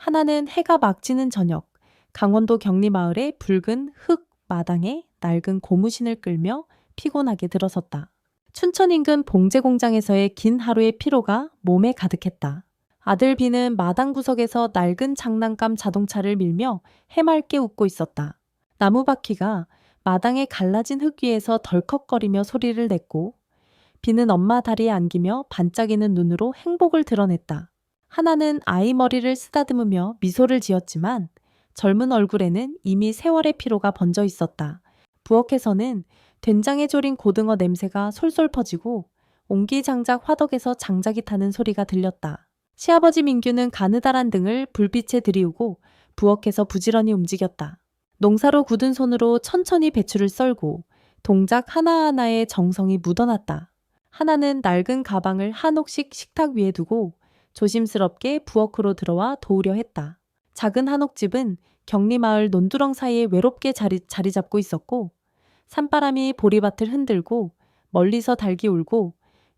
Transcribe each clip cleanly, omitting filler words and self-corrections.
하나는 해가 막 지는 저녁, 강원도 격리마을의 붉은 흙 마당에 낡은 고무신을 끌며 피곤하게 들어섰다. 춘천 인근 봉제 공장에서의 긴 하루의 피로가 몸에 가득했다. 아들 비는 마당 구석에서 낡은 장난감 자동차를 밀며 해맑게 웃고 있었다. 나무바퀴가 마당의 갈라진 흙 위에서 덜컥거리며 소리를 냈고, 비는 엄마 다리에 안기며 반짝이는 눈으로 행복을 드러냈다. 하나는 아이 머리를 쓰다듬으며 미소를 지었지만 젊은 얼굴에는 이미 세월의 피로가 번져 있었다. 부엌에서는 된장에 졸인 고등어 냄새가 솔솔 퍼지고 옹기장작 화덕에서 장작이 타는 소리가 들렸다. 시아버지 민규는 가느다란 등을 불빛에 들이우고 부엌에서 부지런히 움직였다. 농사로 굳은 손으로 천천히 배추를 썰고 동작 하나하나에 정성이 묻어났다. 하나는 낡은 가방을 한옥식 식탁 위에 두고 조심스럽게 부엌으로 들어와 도우려 했다. 작은 한옥집은 격리마을 논두렁 사이에 외롭게 자리 잡고 있었고, 산바람이 보리밭을 흔들고 멀리서 닭이 울고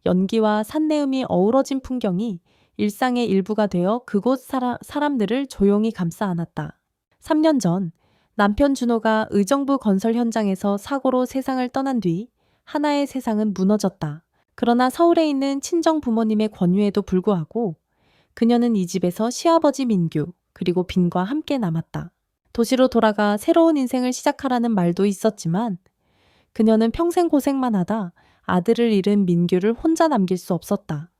연기와 산내음이 어우러진 풍경이 일상의 일부가 되어 그곳 사람들을 조용히 감싸 안았다. 3년 전 남편 준호가 의정부 건설 현장에서 사고로 세상을 떠난 뒤 하나의 세상은 무너졌다. 그러나 서울에 있는 친정 부모님의 권유에도 불구하고 그녀는 이 집에서 시아버지 민규 그리고 빈과 함께 남았다. 도시로 돌아가 새로운 인생을 시작하라는 말도 있었지만 그녀는 평생 고생만 하다 아들을 잃은 민규를 혼자 남길 수 없었다.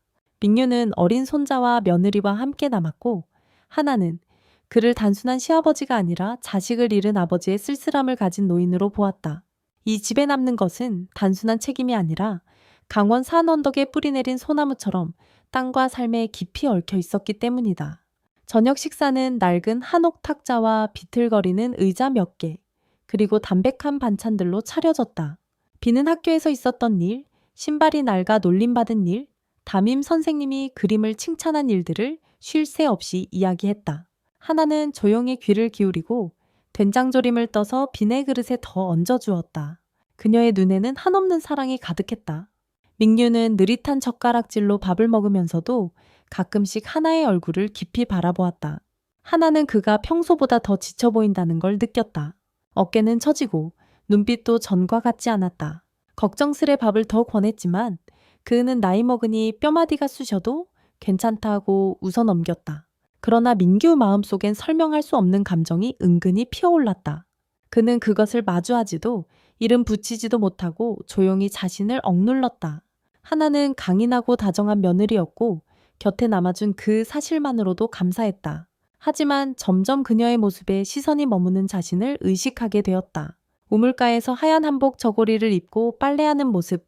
민규는 어린 손자와 며느리와 함께 남았고, 하나는 그를 단순한 시아버지가 아니라 자식을 잃은 아버지의 쓸쓸함을 가진 노인으로 보았다. 이 집에 남는 것은 단순한 책임이 아니라 강원 산 언덕에 뿌리내린 소나무처럼 땅과 삶에 깊이 얽혀 있었기 때문이다. 저녁 식사는 낡은 한옥 탁자와 비틀거리는 의자 몇 개, 그리고 담백한 반찬들로 차려졌다. 비는 학교에서 있었던 일, 신발이 낡아 놀림받은 일, 담임 선생님이 그림을 칭찬한 일들을 쉴 새 없이 이야기했다. 하나는 조용히 귀를 기울이고 된장조림을 떠서 비내 그릇에 더 얹어주었다. 그녀의 눈에는 한없는 사랑이 가득했다. 민규는 느릿한 젓가락질로 밥을 먹으면서도 가끔씩 하나의 얼굴을 깊이 바라보았다. 하나는 그가 평소보다 더 지쳐 보인다는 걸 느꼈다. 어깨는 처지고 눈빛도 전과 같지 않았다. 걱정스레 밥을 더 권했지만 그는 나이 먹으니 뼈마디가 쑤셔도 괜찮다고 웃어 넘겼다. 그러나 민규 마음속엔 설명할 수 없는 감정이 은근히 피어올랐다. 그는 그것을 마주하지도 이름 붙이지도 못하고 조용히 자신을 억눌렀다. 하나는 강인하고 다정한 며느리였고 곁에 남아준 그 사실만으로도 감사했다. 하지만 점점 그녀의 모습에 시선이 머무는 자신을 의식하게 되었다. 우물가에서 하얀 한복 저고리를 입고 빨래하는 모습,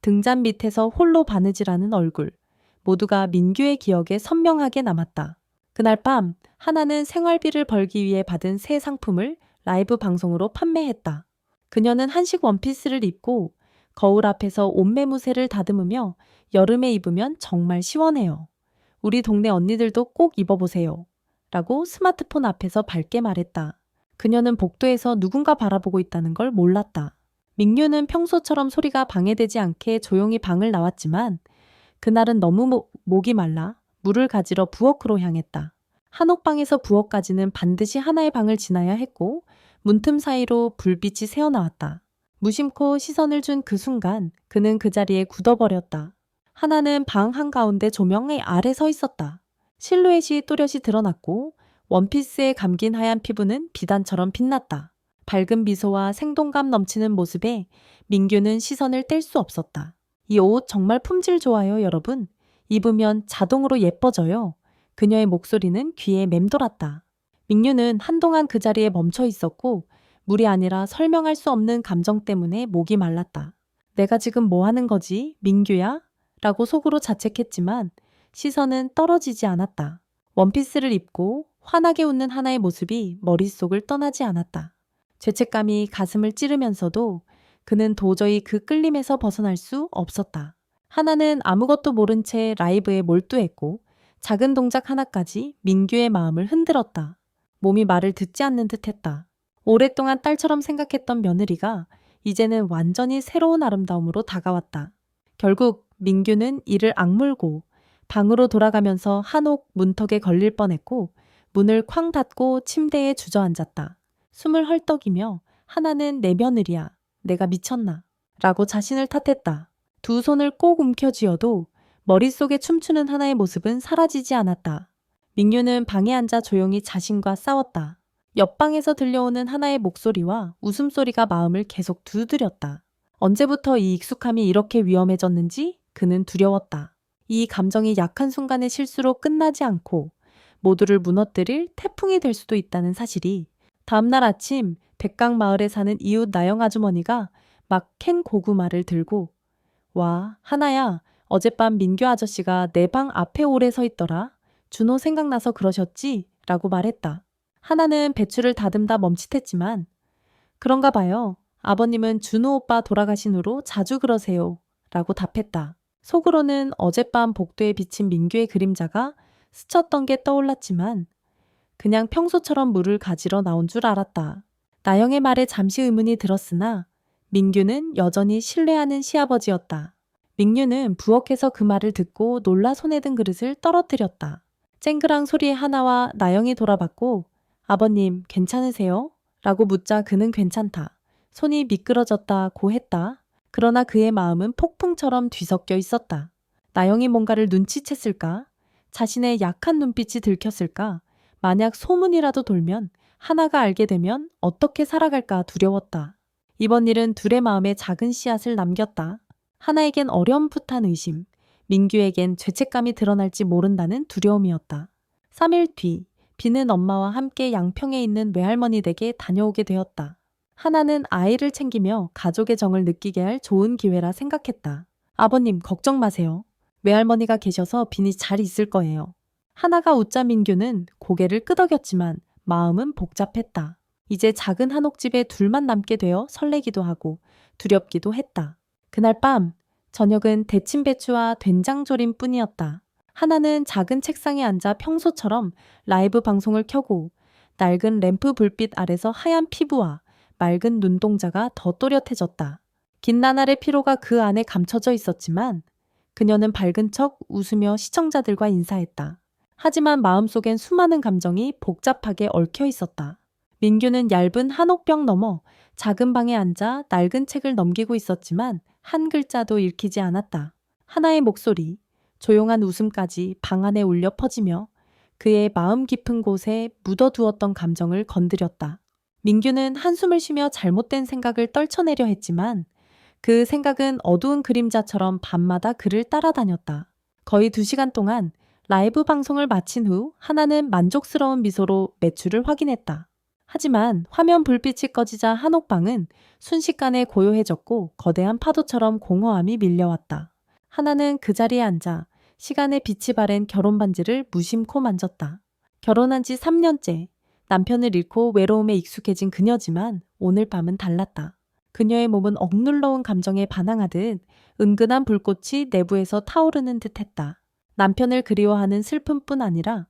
등잔 밑에서 홀로 바느질하는 얼굴, 모두가 민규의 기억에 선명하게 남았다. 그날 밤 하나는 생활비를 벌기 위해 받은 새 상품을 라이브 방송으로 판매했다. 그녀는 한식 원피스를 입고 거울 앞에서 옷매무새를 다듬으며 여름에 입으면 정말 시원해요. 우리 동네 언니들도 꼭 입어보세요. 라고 스마트폰 앞에서 밝게 말했다. 그녀는 복도에서 누군가 바라보고 있다는 걸 몰랐다. 민규는 평소처럼 소리가 방해되지 않게 조용히 방을 나왔지만 그날은 너무 목이 말라 물을 가지러 부엌으로 향했다. 한옥방에서 부엌까지는 반드시 하나의 방을 지나야 했고 문틈 사이로 불빛이 새어나왔다. 무심코 시선을 준 그 순간 그는 그 자리에 굳어버렸다. 하나는 방 한가운데 조명의 아래 서 있었다. 실루엣이 또렷이 드러났고 원피스에 감긴 하얀 피부는 비단처럼 빛났다. 밝은 미소와 생동감 넘치는 모습에 민규는 시선을 뗄 수 없었다. 이 옷 정말 품질 좋아요, 여러분. 입으면 자동으로 예뻐져요. 그녀의 목소리는 귀에 맴돌았다. 민규는 한동안 그 자리에 멈춰 있었고 물이 아니라 설명할 수 없는 감정 때문에 목이 말랐다. 내가 지금 뭐 하는 거지, 민규야? 라고 속으로 자책했지만 시선은 떨어지지 않았다. 원피스를 입고 환하게 웃는 하나의 모습이 머릿속을 떠나지 않았다. 죄책감이 가슴을 찌르면서도 그는 도저히 그 끌림에서 벗어날 수 없었다. 하나는 아무것도 모른 채 라이브에 몰두했고 작은 동작 하나까지 민규의 마음을 흔들었다. 몸이 말을 듣지 않는 듯했다. 오랫동안 딸처럼 생각했던 며느리가 이제는 완전히 새로운 아름다움으로 다가왔다. 결국 민규는 이를 악물고 방으로 돌아가면서 한옥 문턱에 걸릴 뻔했고 문을 쾅 닫고 침대에 주저앉았다. 숨을 헐떡이며 하나는 내 며느리야. 내가 미쳤나? 라고 자신을 탓했다. 두 손을 꼭 움켜쥐어도 머릿속에 춤추는 하나의 모습은 사라지지 않았다. 민규는 방에 앉아 조용히 자신과 싸웠다. 옆방에서 들려오는 하나의 목소리와 웃음소리가 마음을 계속 두드렸다. 언제부터 이 익숙함이 이렇게 위험해졌는지 그는 두려웠다. 이 감정이 약한 순간의 실수로 끝나지 않고 모두를 무너뜨릴 태풍이 될 수도 있다는 사실이 다음날 아침 백강 마을에 사는 이웃 나영 아주머니가 막 캔 고구마를 들고 와, 하나야, 어젯밤 민규 아저씨가 내 방 앞에 오래 서 있더라. 준호 생각나서 그러셨지? 라고 말했다. 하나는 배추를 다듬다 멈칫했지만 그런가 봐요. 아버님은 준호 오빠 돌아가신 후로 자주 그러세요. 라고 답했다. 속으로는 어젯밤 복도에 비친 민규의 그림자가 스쳤던 게 떠올랐지만 그냥 평소처럼 물을 가지러 나온 줄 알았다. 나영의 말에 잠시 의문이 들었으나 민규는 여전히 신뢰하는 시아버지였다. 민규는 부엌에서 그 말을 듣고 놀라 손에 든 그릇을 떨어뜨렸다. 쨍그랑 소리의 하나와 나영이 돌아봤고 아버님 괜찮으세요? 라고 묻자 그는 괜찮다. 손이 미끄러졌다고 했다. 그러나 그의 마음은 폭풍처럼 뒤섞여 있었다. 나영이 뭔가를 눈치챘을까? 자신의 약한 눈빛이 들켰을까? 만약 소문이라도 돌면 하나가 알게 되면 어떻게 살아갈까 두려웠다. 이번 일은 둘의 마음에 작은 씨앗을 남겼다. 하나에겐 어렴풋한 의심, 민규에겐 죄책감이 드러날지 모른다는 두려움이었다. 3일 뒤, 비는 엄마와 함께 양평에 있는 외할머니 댁에 다녀오게 되었다. 하나는 아이를 챙기며 가족의 정을 느끼게 할 좋은 기회라 생각했다. 아버님 걱정 마세요. 외할머니가 계셔서 빈이 잘 있을 거예요. 하나가 웃자 민규는 고개를 끄덕였지만 마음은 복잡했다. 이제 작은 한옥집에 둘만 남게 되어 설레기도 하고 두렵기도 했다. 그날 밤 저녁은 데친 배추와 된장조림 뿐이었다. 하나는 작은 책상에 앉아 평소처럼 라이브 방송을 켜고 낡은 램프 불빛 아래서 하얀 피부와 맑은 눈동자가 더 또렷해졌다. 긴 나날의 피로가 그 안에 감춰져 있었지만 그녀는 밝은 척 웃으며 시청자들과 인사했다. 하지만 마음속엔 수많은 감정이 복잡하게 얽혀 있었다. 민규는 얇은 한옥벽 너머 작은 방에 앉아 낡은 책을 넘기고 있었지만 한 글자도 읽히지 않았다. 하나의 목소리, 조용한 웃음까지 방 안에 울려 퍼지며 그의 마음 깊은 곳에 묻어두었던 감정을 건드렸다. 민규는 한숨을 쉬며 잘못된 생각을 떨쳐내려 했지만 그 생각은 어두운 그림자처럼 밤마다 그를 따라다녔다. 거의 2시간 동안 라이브 방송을 마친 후 하나는 만족스러운 미소로 매출을 확인했다. 하지만 화면 불빛이 꺼지자 한옥방은 순식간에 고요해졌고 거대한 파도처럼 공허함이 밀려왔다. 하나는 그 자리에 앉아 시간의 빛이 바랜 결혼 반지를 무심코 만졌다. 결혼한 지 3년째, 남편을 잃고 외로움에 익숙해진 그녀지만 오늘 밤은 달랐다. 그녀의 몸은 억눌러온 감정에 반항하듯 은근한 불꽃이 내부에서 타오르는 듯했다. 남편을 그리워하는 슬픔뿐 아니라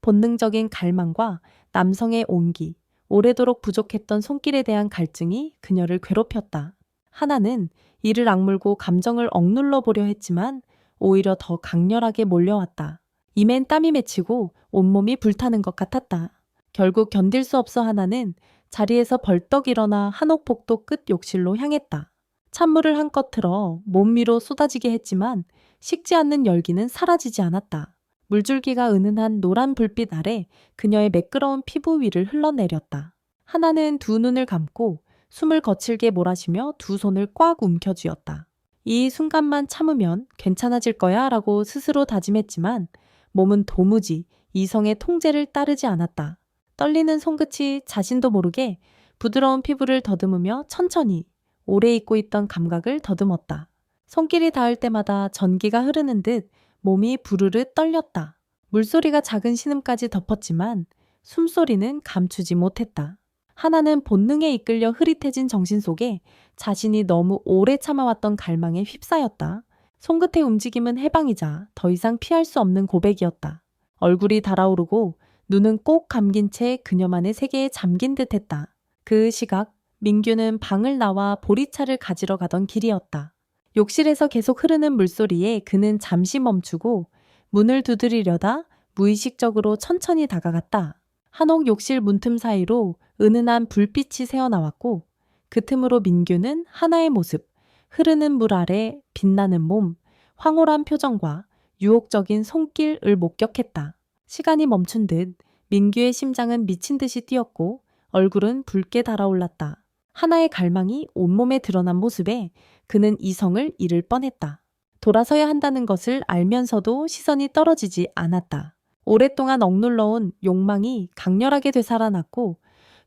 본능적인 갈망과 남성의 온기, 오래도록 부족했던 손길에 대한 갈증이 그녀를 괴롭혔다. 하나는 이를 악물고 감정을 억눌러 보려 했지만 오히려 더 강렬하게 몰려왔다. 이맨 땀이 맺히고 온몸이 불타는 것 같았다. 결국 견딜 수 없어 하나는 자리에서 벌떡 일어나 한옥복도 끝 욕실로 향했다. 찬물을 한껏 틀어 몸 위로 쏟아지게 했지만 식지 않는 열기는 사라지지 않았다. 물줄기가 은은한 노란 불빛 아래 그녀의 매끄러운 피부 위를 흘러내렸다. 하나는 두 눈을 감고 숨을 거칠게 몰아쉬며 두 손을 꽉 움켜쥐었다. 이 순간만 참으면 괜찮아질 거야 라고 스스로 다짐했지만 몸은 도무지 이성의 통제를 따르지 않았다. 떨리는 손끝이 자신도 모르게 부드러운 피부를 더듬으며 천천히 오래 잊고 있던 감각을 더듬었다. 손길이 닿을 때마다 전기가 흐르는 듯 몸이 부르르 떨렸다. 물소리가 작은 신음까지 덮었지만 숨소리는 감추지 못했다. 하나는 본능에 이끌려 흐릿해진 정신 속에 자신이 너무 오래 참아왔던 갈망에 휩싸였다. 손끝의 움직임은 해방이자 더 이상 피할 수 없는 고백이었다. 얼굴이 달아오르고 눈은 꼭 감긴 채 그녀만의 세계에 잠긴 듯했다. 그 시각 민규는 방을 나와 보리차를 가지러 가던 길이었다. 욕실에서 계속 흐르는 물소리에 그는 잠시 멈추고 문을 두드리려다 무의식적으로 천천히 다가갔다. 한옥 욕실 문틈 사이로 은은한 불빛이 새어나왔고 그 틈으로 민규는 하나의 모습, 흐르는 물 아래 빛나는 몸, 황홀한 표정과 유혹적인 손길을 목격했다. 시간이 멈춘 듯 민규의 심장은 미친 듯이 뛰었고 얼굴은 붉게 달아올랐다. 하나의 갈망이 온몸에 드러난 모습에 그는 이성을 잃을 뻔했다. 돌아서야 한다는 것을 알면서도 시선이 떨어지지 않았다. 오랫동안 억눌러온 욕망이 강렬하게 되살아났고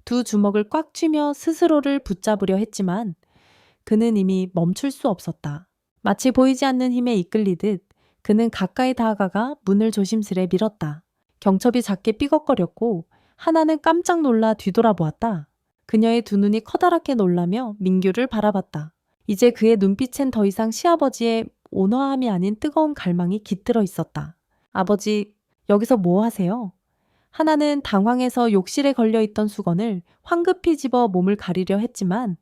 두 주먹을 꽉 쥐며 스스로를 붙잡으려 했지만 그는 이미 멈출 수 없었다. 마치 보이지 않는 힘에 이끌리듯 그는 가까이 다가가 문을 조심스레 밀었다. 경첩이 작게 삐걱거렸고 하나는 깜짝 놀라 뒤돌아보았다. 그녀의 두 눈이 커다랗게 놀라며 민규를 바라봤다. 이제 그의 눈빛엔 더 이상 시아버지의 온화함이 아닌 뜨거운 갈망이 깃들어 있었다. 아버지, 여기서 뭐 하세요? 하나는 당황해서 욕실에 걸려있던 수건을 황급히 집어 몸을 가리려 했지만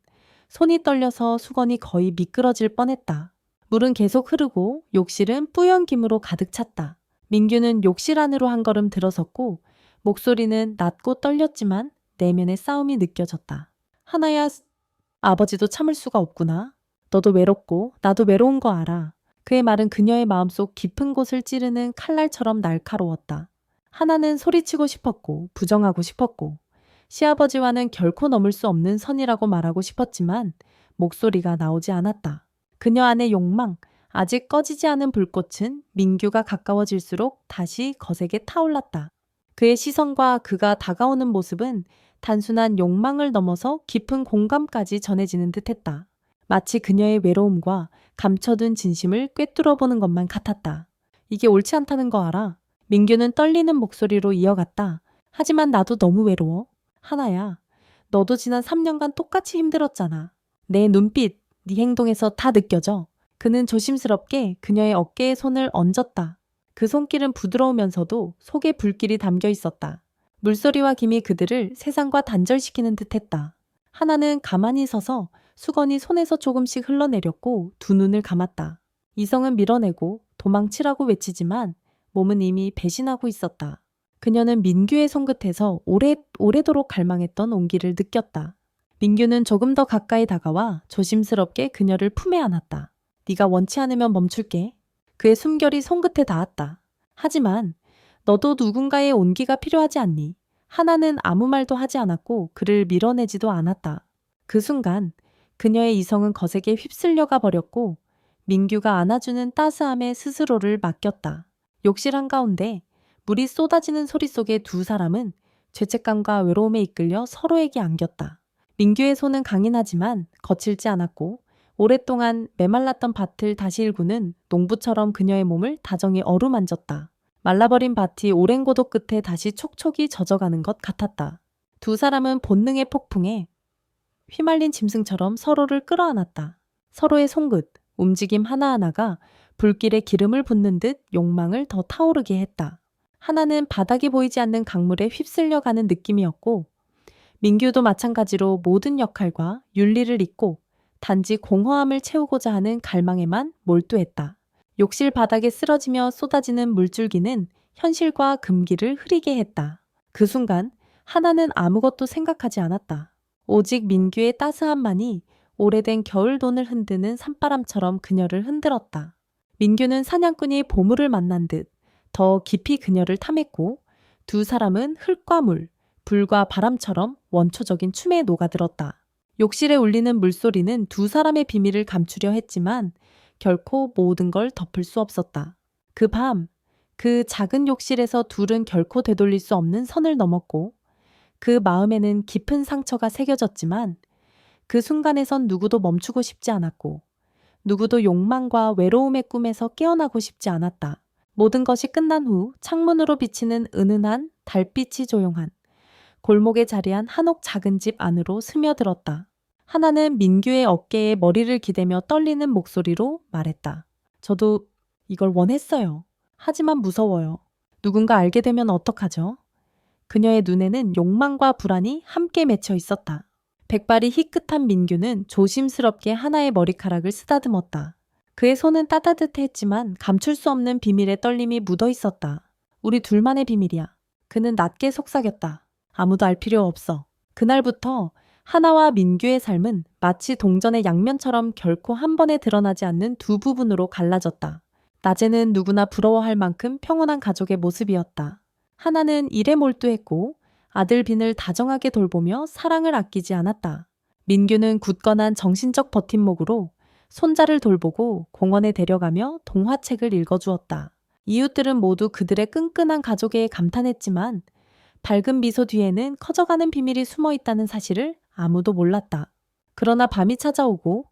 손이 떨려서 수건이 거의 미끄러질 뻔했다. 물은 계속 흐르고 욕실은 뿌연 김으로 가득 찼다. 민규는 욕실 안으로 한 걸음 들어섰고 목소리는 낮고 떨렸지만 내면의 싸움이 느껴졌다. 하나야, 아버지도 참을 수가 없구나. 너도 외롭고 나도 외로운 거 알아. 그의 말은 그녀의 마음속 깊은 곳을 찌르는 칼날처럼 날카로웠다. 하나는 소리치고 싶었고 부정하고 싶었고 시아버지와는 결코 넘을 수 없는 선이라고 말하고 싶었지만 목소리가 나오지 않았다. 그녀 안의 욕망, 아직 꺼지지 않은 불꽃은 민규가 가까워질수록 다시 거세게 타올랐다. 그의 시선과 그가 다가오는 모습은 단순한 욕망을 넘어서 깊은 공감까지 전해지는 듯했다. 마치 그녀의 외로움과 감춰둔 진심을 꿰뚫어 보는 것만 같았다. 이게 옳지 않다는 거 알아. 민규는 떨리는 목소리로 이어갔다. 하지만 나도 너무 외로워. 하나야, 너도 지난 3년간 똑같이 힘들었잖아. 내 눈빛, 네 행동에서 다 느껴져. 그는 조심스럽게 그녀의 어깨에 손을 얹었다. 그 손길은 부드러우면서도 속에 불길이 담겨 있었다. 물소리와 김이 그들을 세상과 단절시키는 듯했다. 하나는 가만히 서서 수건이 손에서 조금씩 흘러내렸고 두 눈을 감았다. 이성은 밀어내고 도망치라고 외치지만 몸은 이미 배신하고 있었다. 그녀는 민규의 손끝에서 오래도록 갈망했던 온기를 느꼈다. 민규는 조금 더 가까이 다가와 조심스럽게 그녀를 품에 안았다. 네가 원치 않으면 멈출게. 그의 숨결이 손끝에 닿았다. 하지만 너도 누군가의 온기가 필요하지 않니? 하나는 아무 말도 하지 않았고 그를 밀어내지도 않았다. 그 순간 그녀의 이성은 거세게 휩쓸려가 버렸고 민규가 안아주는 따스함에 스스로를 맡겼다. 욕실 한가운데 물이 쏟아지는 소리 속에 두 사람은 죄책감과 외로움에 이끌려 서로에게 안겼다. 민규의 손은 강인하지만 거칠지 않았고 오랫동안 메말랐던 밭을 다시 일구는 농부처럼 그녀의 몸을 다정히 어루만졌다. 말라버린 밭이 오랜 고독 끝에 다시 촉촉이 젖어가는 것 같았다. 두 사람은 본능의 폭풍에 휘말린 짐승처럼 서로를 끌어안았다. 서로의 손끝, 움직임 하나하나가 불길에 기름을 붓는 듯 욕망을 더 타오르게 했다. 하나는 바닥이 보이지 않는 강물에 휩쓸려가는 느낌이었고 민규도 마찬가지로 모든 역할과 윤리를 잊고 단지 공허함을 채우고자 하는 갈망에만 몰두했다. 욕실 바닥에 쓰러지며 쏟아지는 물줄기는 현실과 금기를 흐리게 했다. 그 순간 하나는 아무것도 생각하지 않았다. 오직 민규의 따스함만이 오래된 겨울돈을 흔드는 산바람처럼 그녀를 흔들었다. 민규는 사냥꾼이 보물을 만난 듯 더 깊이 그녀를 탐했고 두 사람은 흙과 물, 불과 바람처럼 원초적인 춤에 녹아들었다. 욕실에 울리는 물소리는 두 사람의 비밀을 감추려 했지만 결코 모든 걸 덮을 수 없었다. 그 밤, 그 작은 욕실에서 둘은 결코 되돌릴 수 없는 선을 넘었고 그 마음에는 깊은 상처가 새겨졌지만 그 순간에선 누구도 멈추고 싶지 않았고 누구도 욕망과 외로움의 꿈에서 깨어나고 싶지 않았다. 모든 것이 끝난 후 창문으로 비치는 은은한 달빛이 조용한 골목에 자리한 한옥 작은 집 안으로 스며들었다. 하나는 민규의 어깨에 머리를 기대며 떨리는 목소리로 말했다. 저도 이걸 원했어요. 하지만 무서워요. 누군가 알게 되면 어떡하죠? 그녀의 눈에는 욕망과 불안이 함께 맺혀 있었다. 백발이 희끗한 민규는 조심스럽게 하나의 머리카락을 쓰다듬었다. 그의 손은 따뜻했지만 감출 수 없는 비밀의 떨림이 묻어 있었다. 우리 둘만의 비밀이야. 그는 낮게 속삭였다. 아무도 알 필요 없어. 그날부터 하나와 민규의 삶은 마치 동전의 양면처럼 결코 한 번에 드러나지 않는 두 부분으로 갈라졌다. 낮에는 누구나 부러워할 만큼 평온한 가족의 모습이었다. 하나는 일에 몰두했고 아들 빈을 다정하게 돌보며 사랑을 아끼지 않았다. 민규는 굳건한 정신적 버팀목으로 손자를 돌보고 공원에 데려가며 동화책을 읽어주었다. 이웃들은 모두 그들의 끈끈한 가족에 감탄했지만 밝은 미소 뒤에는 커져가는 비밀이 숨어 있다는 사실을 아무도 몰랐다. 그러나 밤이 찾아오고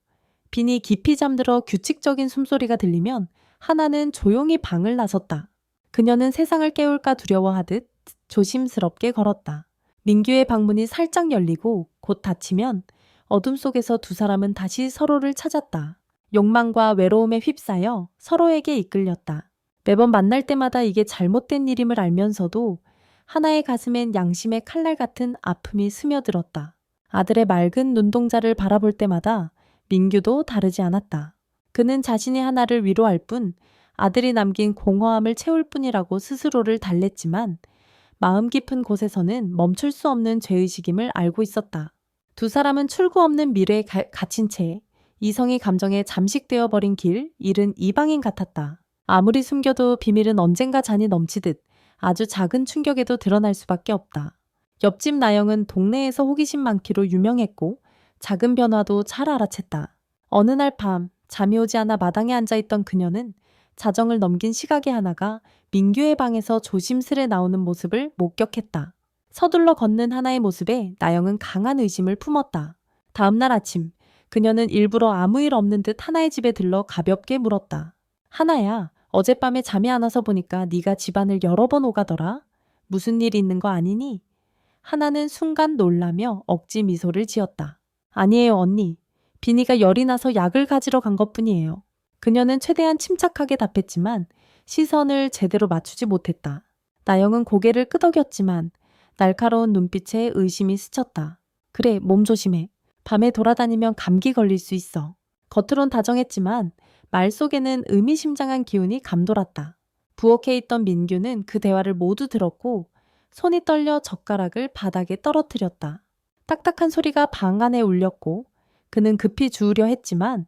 빈이 깊이 잠들어 규칙적인 숨소리가 들리면 하나는 조용히 방을 나섰다. 그녀는 세상을 깨울까 두려워하듯 조심스럽게 걸었다. 민규의 방문이 살짝 열리고 곧 닫히면 어둠 속에서 두 사람은 다시 서로를 찾았다. 욕망과 외로움에 휩싸여 서로에게 이끌렸다. 매번 만날 때마다 이게 잘못된 일임을 알면서도 하나의 가슴엔 양심의 칼날 같은 아픔이 스며들었다. 아들의 맑은 눈동자를 바라볼 때마다 민규도 다르지 않았다. 그는 자신이 하나를 위로할 뿐 아들이 남긴 공허함을 채울 뿐이라고 스스로를 달랬지만 마음 깊은 곳에서는 멈출 수 없는 죄의식임을 알고 있었다. 두 사람은 출구 없는 미래에 갇힌 채 이성이 감정에 잠식되어 버린 길 잃은 이방인 같았다. 아무리 숨겨도 비밀은 언젠가 잔이 넘치듯 아주 작은 충격에도 드러날 수밖에 없다. 옆집 나영은 동네에서 호기심 많기로 유명했고 작은 변화도 잘 알아챘다. 어느 날 밤 잠이 오지 않아 마당에 앉아있던 그녀는 자정을 넘긴 시각의 하나가 민규의 방에서 조심스레 나오는 모습을 목격했다. 서둘러 걷는 하나의 모습에 나영은 강한 의심을 품었다. 다음 날 아침 그녀는 일부러 아무 일 없는 듯 하나의 집에 들러 가볍게 물었다. 하나야, 어젯밤에 잠이 안 와서 보니까 네가 집안을 여러 번 오가더라. 무슨 일 있는 거 아니니? 하나는 순간 놀라며 억지 미소를 지었다. 아니에요, 언니. 비니가 열이 나서 약을 가지러 간 것뿐이에요. 그녀는 최대한 침착하게 답했지만 시선을 제대로 맞추지 못했다. 나영은 고개를 끄덕였지만 날카로운 눈빛에 의심이 스쳤다. 그래, 몸 조심해. 밤에 돌아다니면 감기 걸릴 수 있어. 겉으론 다정했지만 말 속에는 의미심장한 기운이 감돌았다. 부엌에 있던 민규는 그 대화를 모두 들었고 손이 떨려 젓가락을 바닥에 떨어뜨렸다. 딱딱한 소리가 방 안에 울렸고 그는 급히 주우려 했지만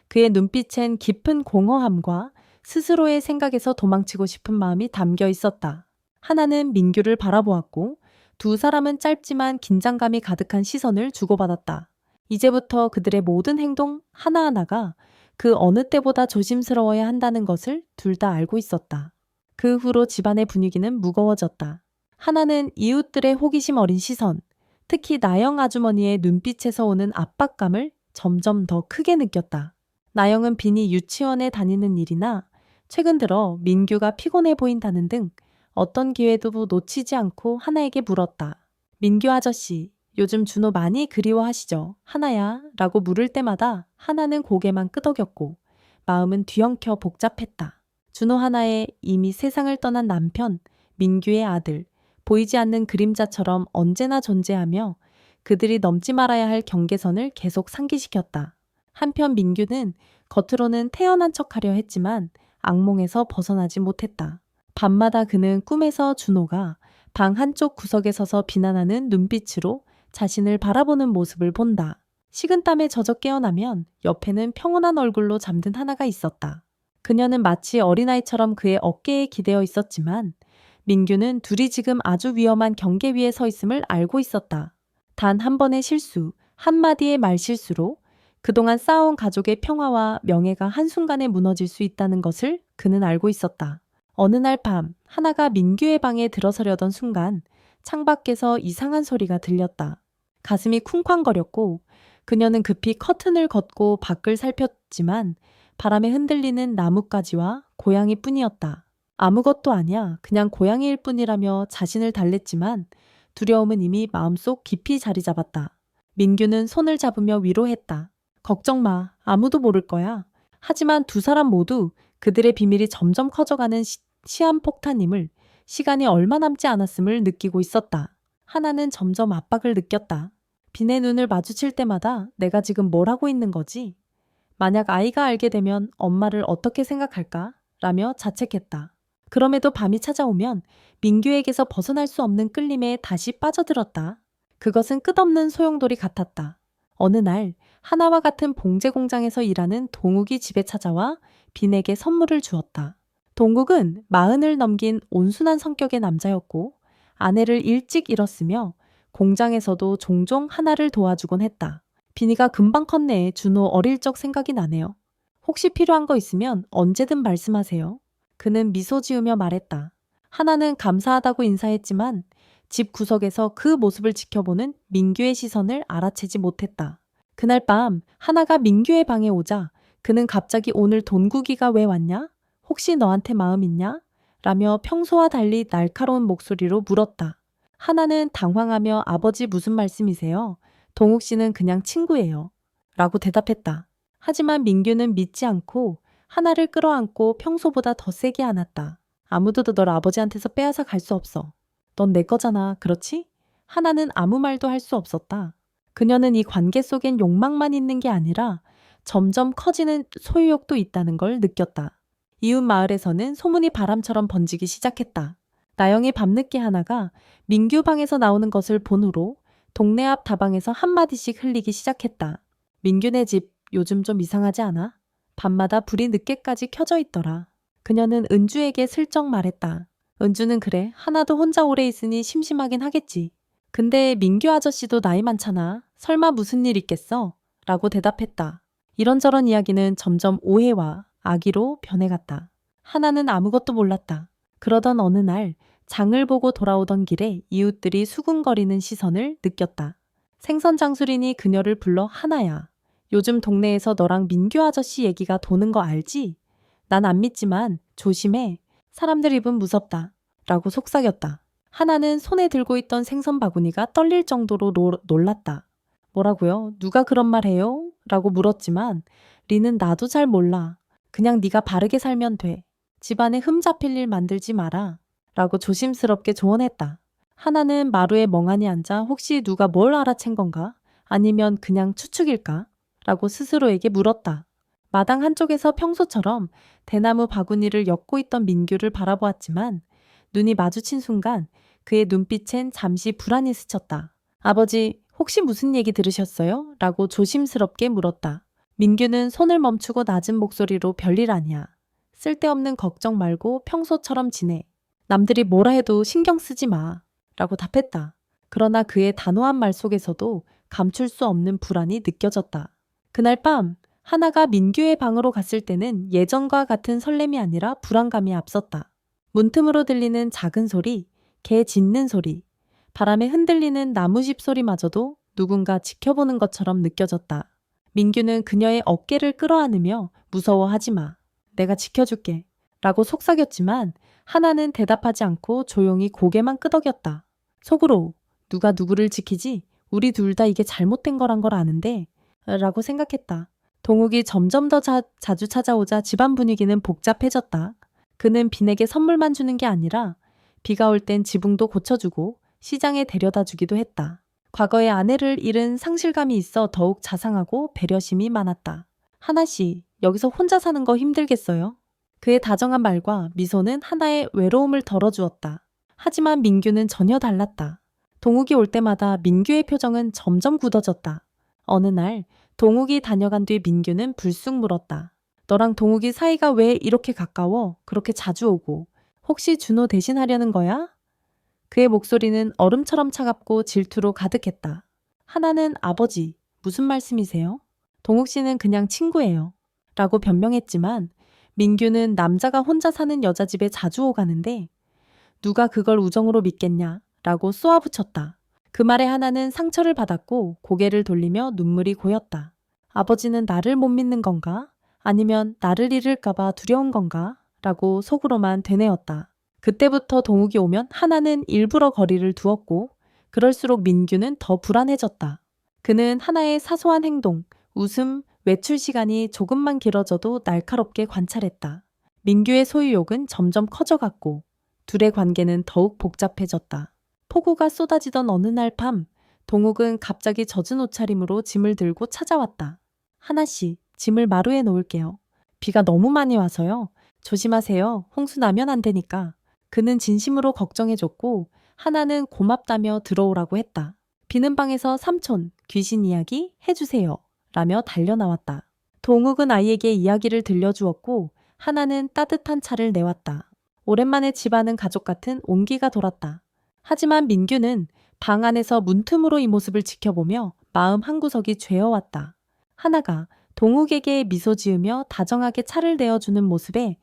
그의 눈빛엔 깊은 공허함과 스스로의 생각에서 도망치고 싶은 마음이 담겨 있었다. 하나는 민규를 바라보았고 두 사람은 짧지만 긴장감이 가득한 시선을 주고받았다. 이제부터 그들의 모든 행동 하나하나가 그 어느 때보다 조심스러워야 한다는 것을 둘 다 알고 있었다. 그 후로 집안의 분위기는 무거워졌다. 하나는 이웃들의 호기심 어린 시선, 특히 나영 아주머니의 눈빛에서 오는 압박감을 점점 더 크게 느꼈다. 나영은 빈이 유치원에 다니는 일이나 최근 들어 민규가 피곤해 보인다는 등 어떤 기회도 놓치지 않고 하나에게 물었다. 민규 아저씨, 요즘 준호 많이 그리워하시죠? 하나야? 라고 물을 때마다 하나는 고개만 끄덕였고 마음은 뒤엉켜 복잡했다. 준호 하나의 이미 세상을 떠난 남편, 민규의 아들, 보이지 않는 그림자처럼 언제나 존재하며 그들이 넘지 말아야 할 경계선을 계속 상기시켰다. 한편 민규는 겉으로는 태연한 척하려 했지만 악몽에서 벗어나지 못했다. 밤마다 그는 꿈에서 준호가 방 한쪽 구석에 서서 비난하는 눈빛으로 자신을 바라보는 모습을 본다. 식은땀에 젖어 깨어나면 옆에는 평온한 얼굴로 잠든 하나가 있었다. 그녀는 마치 어린아이처럼 그의 어깨에 기대어 있었지만 민규는 둘이 지금 아주 위험한 경계 위에 서 있음을 알고 있었다. 단 한 번의 실수, 한마디의 말실수로 그동안 쌓아온 가족의 평화와 명예가 한순간에 무너질 수 있다는 것을 그는 알고 있었다. 어느 날 밤 하나가 민규의 방에 들어서려던 순간 창밖에서 이상한 소리가 들렸다. 가슴이 쿵쾅거렸고 그녀는 급히 커튼을 걷고 밖을 살폈지만 바람에 흔들리는 나뭇가지와 고양이뿐이었다. 아무것도 아니야. 그냥 고양이일 뿐이라며 자신을 달랬지만 두려움은 이미 마음속 깊이 자리 잡았다. 민규는 손을 잡으며 위로했다. 걱정 마. 아무도 모를 거야. 하지만 두 사람 모두 그들의 비밀이 점점 커져가는 시한폭탄임을 시간이 얼마 남지 않았음을 느끼고 있었다. 하나는 점점 압박을 느꼈다. 빈의 눈을 마주칠 때마다 내가 지금 뭘 하고 있는 거지? 만약 아이가 알게 되면 엄마를 어떻게 생각할까? 라며 자책했다. 그럼에도 밤이 찾아오면 민규에게서 벗어날 수 없는 끌림에 다시 빠져들었다. 그것은 끝없는 소용돌이 같았다. 어느 날 하나와 같은 봉제 공장에서 일하는 동욱이 집에 찾아와 빈에게 선물을 주었다. 동욱은 40을 넘긴 온순한 성격의 남자였고 아내를 일찍 잃었으며 공장에서도 종종 하나를 도와주곤 했다. 빈이가 금방 컸네. 준호 어릴 적 생각이 나네요. 혹시 필요한 거 있으면 언제든 말씀하세요. 그는 미소 지으며 말했다. 하나는 감사하다고 인사했지만 집 구석에서 그 모습을 지켜보는 민규의 시선을 알아채지 못했다. 그날 밤 하나가 민규의 방에 오자 그는 갑자기 오늘 돈국이가 왜 왔냐? 혹시 너한테 마음 있냐? 라며 평소와 달리 날카로운 목소리로 물었다. 하나는 당황하며 아버지 무슨 말씀이세요? 동욱 씨는 그냥 친구예요. 라고 대답했다. 하지만 민규는 믿지 않고 하나를 끌어안고 평소보다 더 세게 안았다. 아무도 널 아버지한테서 빼앗아 갈 수 없어. 넌 내 거잖아. 그렇지? 하나는 아무 말도 할 수 없었다. 그녀는 이 관계 속엔 욕망만 있는 게 아니라 점점 커지는 소유욕도 있다는 걸 느꼈다. 이웃 마을에서는 소문이 바람처럼 번지기 시작했다. 나영이 밤늦게 하나가 민규 방에서 나오는 것을 본 후로 동네 앞 다방에서 한마디씩 흘리기 시작했다. 민규네 집 요즘 좀 이상하지 않아? 밤마다 불이 늦게까지 켜져 있더라. 그녀는 은주에게 슬쩍 말했다. 은주는 그래. 하나도 혼자 오래 있으니 심심하긴 하겠지. 근데 민규 아저씨도 나이 많잖아. 설마 무슨 일 있겠어? 라고 대답했다. 이런저런 이야기는 점점 오해와 악의로 변해갔다. 하나는 아무것도 몰랐다. 그러던 어느 날 장을 보고 돌아오던 길에 이웃들이 수군거리는 시선을 느꼈다. 생선 장수린이 그녀를 불러 하나야. 요즘 동네에서 너랑 민규 아저씨 얘기가 도는 거 알지? 난 안 믿지만 조심해. 사람들 입은 무섭다. 라고 속삭였다. 하나는 손에 들고 있던 생선 바구니가 떨릴 정도로 놀랐다. 뭐라고요? 누가 그런 말 해요? 라고 물었지만 리는 나도 잘 몰라. 그냥 네가 바르게 살면 돼. 집안에 흠 잡힐 일 만들지 마라. 라고 조심스럽게 조언했다. 하나는 마루에 멍하니 앉아 혹시 누가 뭘 알아챈 건가? 아니면 그냥 추측일까? 라고 스스로에게 물었다. 마당 한쪽에서 평소처럼 대나무 바구니를 엮고 있던 민규를 바라보았지만 눈이 마주친 순간 그의 눈빛엔 잠시 불안이 스쳤다. 아버지, 혹시 무슨 얘기 들으셨어요? 라고 조심스럽게 물었다. 민규는 손을 멈추고 낮은 목소리로 별일 아니야. 쓸데없는 걱정 말고 평소처럼 지내. 남들이 뭐라 해도 신경 쓰지 마. 라고 답했다. 그러나 그의 단호한 말 속에서도 감출 수 없는 불안이 느껴졌다. 그날 밤 하나가 민규의 방으로 갔을 때는 예전과 같은 설렘이 아니라 불안감이 앞섰다. 문틈으로 들리는 작은 소리, 개 짖는 소리, 바람에 흔들리는 나무집 소리마저도 누군가 지켜보는 것처럼 느껴졌다. 민규는 그녀의 어깨를 끌어안으며 무서워하지 마. 내가 지켜줄게. 라고 속삭였지만 하나는 대답하지 않고 조용히 고개만 끄덕였다. 속으로 누가 누구를 지키지? 우리 둘 다 이게 잘못된 거란 걸 아는데 라고 생각했다. 동욱이 점점 더 자주 찾아오자 집안 분위기는 복잡해졌다. 그는 빈에게 선물만 주는 게 아니라 비가 올 땐 지붕도 고쳐주고 시장에 데려다 주기도 했다. 과거에 아내를 잃은 상실감이 있어 더욱 자상하고 배려심이 많았다. 하나씨, 여기서 혼자 사는 거 힘들겠어요? 그의 다정한 말과 미소는 하나의 외로움을 덜어주었다. 하지만 민규는 전혀 달랐다. 동욱이 올 때마다 민규의 표정은 점점 굳어졌다. 어느 날 동욱이 다녀간 뒤 민규는 불쑥 물었다. 너랑 동욱이 사이가 왜 이렇게 가까워? 그렇게 자주 오고. 혹시 준호 대신하려는 거야? 그의 목소리는 얼음처럼 차갑고 질투로 가득했다. 하나는 아버지, 무슨 말씀이세요? 동욱 씨는 그냥 친구예요. 라고 변명했지만 민규는 남자가 혼자 사는 여자 집에 자주 오가는데 누가 그걸 우정으로 믿겠냐? 라고 쏘아붙였다. 그 말에 하나는 상처를 받았고 고개를 돌리며 눈물이 고였다. 아버지는 나를 못 믿는 건가? 아니면 나를 잃을까봐 두려운 건가? 라고 속으로만 되뇌었다. 그때부터 동욱이 오면 하나는 일부러 거리를 두었고 그럴수록 민규는 더 불안해졌다. 그는 하나의 사소한 행동, 웃음, 외출 시간이 조금만 길어져도 날카롭게 관찰했다. 민규의 소유욕은 점점 커져갔고 둘의 관계는 더욱 복잡해졌다. 폭우가 쏟아지던 어느 날 밤, 동욱은 갑자기 젖은 옷차림으로 짐을 들고 찾아왔다. 하나씨, 짐을 마루에 놓을게요. 비가 너무 많이 와서요. 조심하세요. 홍수 나면 안 되니까. 그는 진심으로 걱정해줬고 하나는 고맙다며 들어오라고 했다. 비는 방에서 삼촌, 귀신 이야기 해주세요. 라며 달려나왔다. 동욱은 아이에게 이야기를 들려주었고 하나는 따뜻한 차를 내왔다. 오랜만에 집안은 가족 같은 온기가 돌았다. 하지만 민규는 방 안에서 문틈으로 이 모습을 지켜보며 마음 한구석이 죄어왔다. 하나가 동욱에게 미소 지으며 다정하게 차를 내어주는 모습에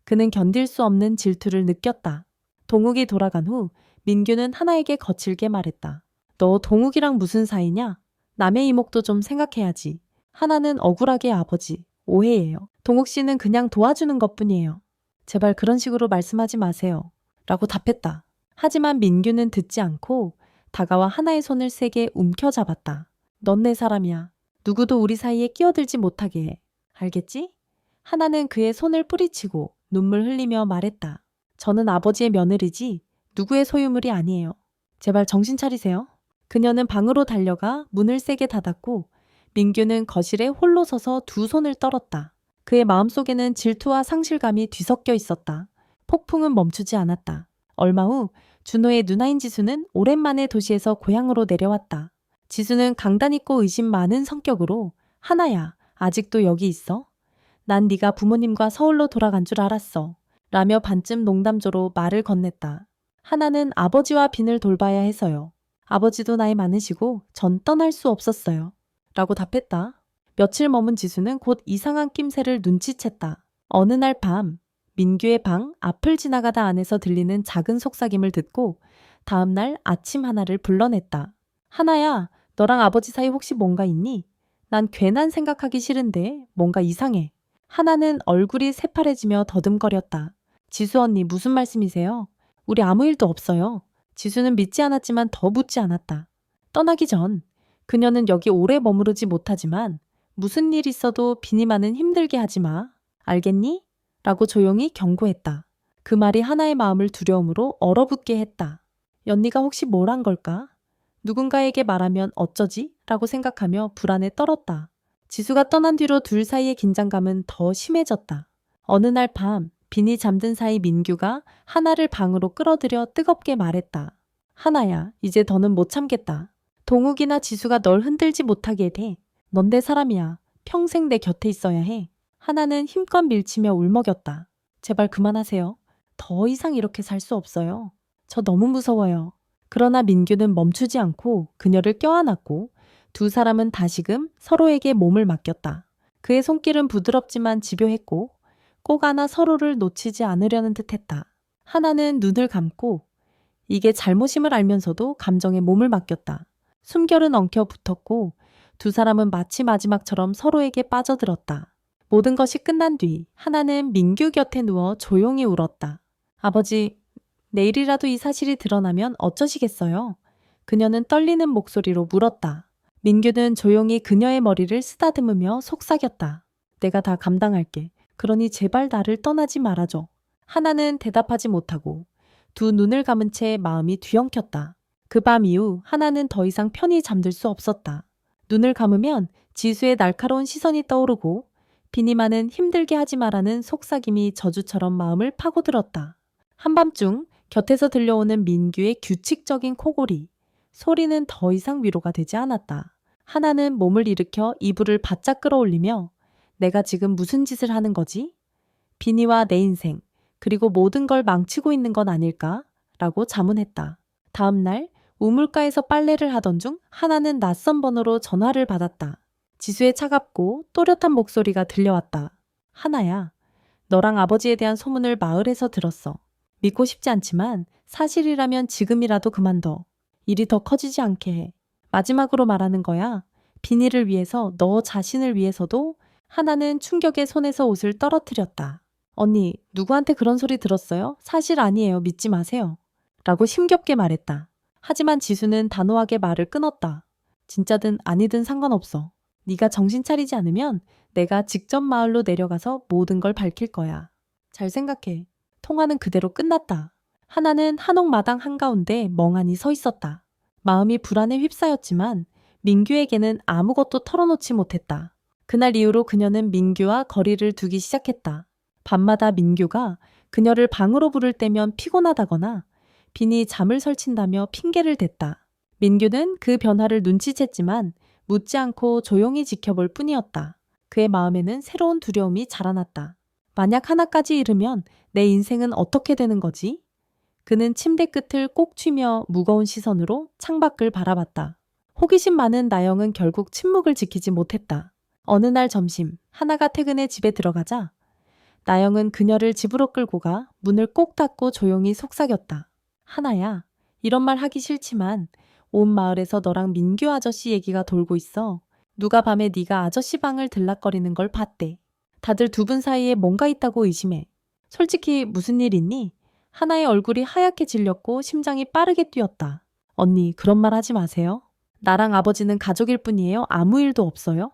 그는 견딜 수 없는 질투를 느꼈다. 동욱이 돌아간 후 민규는 하나에게 거칠게 말했다. 너 동욱이랑 무슨 사이냐? 남의 이목도 좀 생각해야지. 하나는 억울하게 아버지, 오해예요. 동욱 씨는 그냥 도와주는 것뿐이에요. 제발 그런 식으로 말씀하지 마세요. 라고 답했다. 하지만 민규는 듣지 않고 다가와 하나의 손을 세게 움켜잡았다. 넌 내 사람이야. 누구도 우리 사이에 끼어들지 못하게 해. 알겠지? 하나는 그의 손을 뿌리치고 눈물 흘리며 말했다. 저는 아버지의 며느리지 누구의 소유물이 아니에요. 제발 정신 차리세요. 그녀는 방으로 달려가 문을 세게 닫았고 민규는 거실에 홀로 서서 두 손을 떨었다. 그의 마음속에는 질투와 상실감이 뒤섞여 있었다. 폭풍은 멈추지 않았다. 얼마 후 준호의 누나인 지수는 오랜만에 도시에서 고향으로 내려왔다. 지수는 강단 있고 의심 많은 성격으로 하나야, 아직도 여기 있어? 난 네가 부모님과 서울로 돌아간 줄 알았어. 라며 반쯤 농담조로 말을 건넸다. 하나는 아버지와 빈을 돌봐야 해서요. 아버지도 나이 많으시고 전 떠날 수 없었어요. 라고 답했다. 며칠 머문 지수는 곧 이상한 낌새를 눈치챘다. 어느 날 밤 민규의 방 앞을 지나가다 안에서 들리는 작은 속삭임을 듣고 다음 날 아침 하나를 불러냈다. 하나야, 너랑 아버지 사이 혹시 뭔가 있니? 난 괜한 생각하기 싫은데 뭔가 이상해. 하나는 얼굴이 새파래지며 더듬거렸다. 지수 언니 무슨 말씀이세요? 우리 아무 일도 없어요. 지수는 믿지 않았지만 더 묻지 않았다. 떠나기 전 그녀는 여기 오래 머무르지 못하지만 무슨 일 있어도 비니만은 힘들게 하지 마. 알겠니? 라고 조용히 경고했다. 그 말이 하나의 마음을 두려움으로 얼어붙게 했다. 연니가 혹시 뭘 한 걸까? 누군가에게 말하면 어쩌지? 라고 생각하며 불안에 떨었다. 지수가 떠난 뒤로 둘 사이의 긴장감은 더 심해졌다. 어느 날 밤 빈이 잠든 사이 민규가 하나를 방으로 끌어들여 뜨겁게 말했다. 하나야, 이제 더는 못 참겠다. 동욱이나 지수가 널 흔들지 못하게 돼. 넌 내 사람이야. 평생 내 곁에 있어야 해. 하나는 힘껏 밀치며 울먹였다. 제발 그만하세요. 더 이상 이렇게 살 수 없어요. 저 너무 무서워요. 그러나 민규는 멈추지 않고 그녀를 껴안았고 두 사람은 다시금 서로에게 몸을 맡겼다. 그의 손길은 부드럽지만 집요했고 꼭 안아 서로를 놓치지 않으려는 듯했다. 하나는 눈을 감고 이게 잘못임을 알면서도 감정에 몸을 맡겼다. 숨결은 엉켜 붙었고 두 사람은 마치 마지막처럼 서로에게 빠져들었다. 모든 것이 끝난 뒤 하나는 민규 곁에 누워 조용히 울었다. 아버지, 내일이라도 이 사실이 드러나면 어쩌시겠어요? 그녀는 떨리는 목소리로 물었다. 민규는 조용히 그녀의 머리를 쓰다듬으며 속삭였다. 내가 다 감당할게. 그러니 제발 나를 떠나지 말아줘. 하나는 대답하지 못하고 두 눈을 감은 채 마음이 뒤엉켰다. 그 밤 이후 하나는 더 이상 편히 잠들 수 없었다. 눈을 감으면 지수의 날카로운 시선이 떠오르고 비니만은 힘들게 하지 마라는 속삭임이 저주처럼 마음을 파고들었다. 한밤중 곁에서 들려오는 민규의 규칙적인 코골이. 소리는 더 이상 위로가 되지 않았다. 하나는 몸을 일으켜 이불을 바짝 끌어올리며 내가 지금 무슨 짓을 하는 거지? 비니와 내 인생, 그리고 모든 걸 망치고 있는 건 아닐까? 라고 자문했다. 다음 날 우물가에서 빨래를 하던 중 하나는 낯선 번호로 전화를 받았다. 지수의 차갑고 또렷한 목소리가 들려왔다. 하나야, 너랑 아버지에 대한 소문을 마을에서 들었어. 믿고 싶지 않지만 사실이라면 지금이라도 그만둬. 일이 더 커지지 않게 해. 마지막으로 말하는 거야. 비니를 위해서 너 자신을 위해서도. 하나는 충격에 손에서 옷을 떨어뜨렸다. 언니, 누구한테 그런 소리 들었어요? 사실 아니에요. 믿지 마세요. 라고 힘겹게 말했다. 하지만 지수는 단호하게 말을 끊었다. 진짜든 아니든 상관없어. 네가 정신 차리지 않으면 내가 직접 마을로 내려가서 모든 걸 밝힐 거야. 잘 생각해. 통화는 그대로 끝났다. 하나는 한옥 마당 한가운데 멍하니 서 있었다. 마음이 불안에 휩싸였지만 민규에게는 아무것도 털어놓지 못했다. 그날 이후로 그녀는 민규와 거리를 두기 시작했다. 밤마다 민규가 그녀를 방으로 부를 때면 피곤하다거나 빈이 잠을 설친다며 핑계를 댔다. 민규는 그 변화를 눈치챘지만 묻지 않고 조용히 지켜볼 뿐이었다. 그의 마음에는 새로운 두려움이 자라났다. 만약 하나까지 잃으면 내 인생은 어떻게 되는 거지? 그는 침대 끝을 꼭 쥐며 무거운 시선으로 창밖을 바라봤다. 호기심 많은 나영은 결국 침묵을 지키지 못했다. 어느 날 점심, 하나가 퇴근해 집에 들어가자 나영은 그녀를 집으로 끌고 가 문을 꼭 닫고 조용히 속삭였다. 하나야, 이런 말 하기 싫지만 온 마을에서 너랑 민규 아저씨 얘기가 돌고 있어. 누가 밤에 네가 아저씨 방을 들락거리는 걸 봤대. 다들 두 분 사이에 뭔가 있다고 의심해. 솔직히 무슨 일 있니? 하나의 얼굴이 하얗게 질렸고 심장이 빠르게 뛰었다. 언니, 그런 말 하지 마세요. 나랑 아버지는 가족일 뿐이에요. 아무 일도 없어요.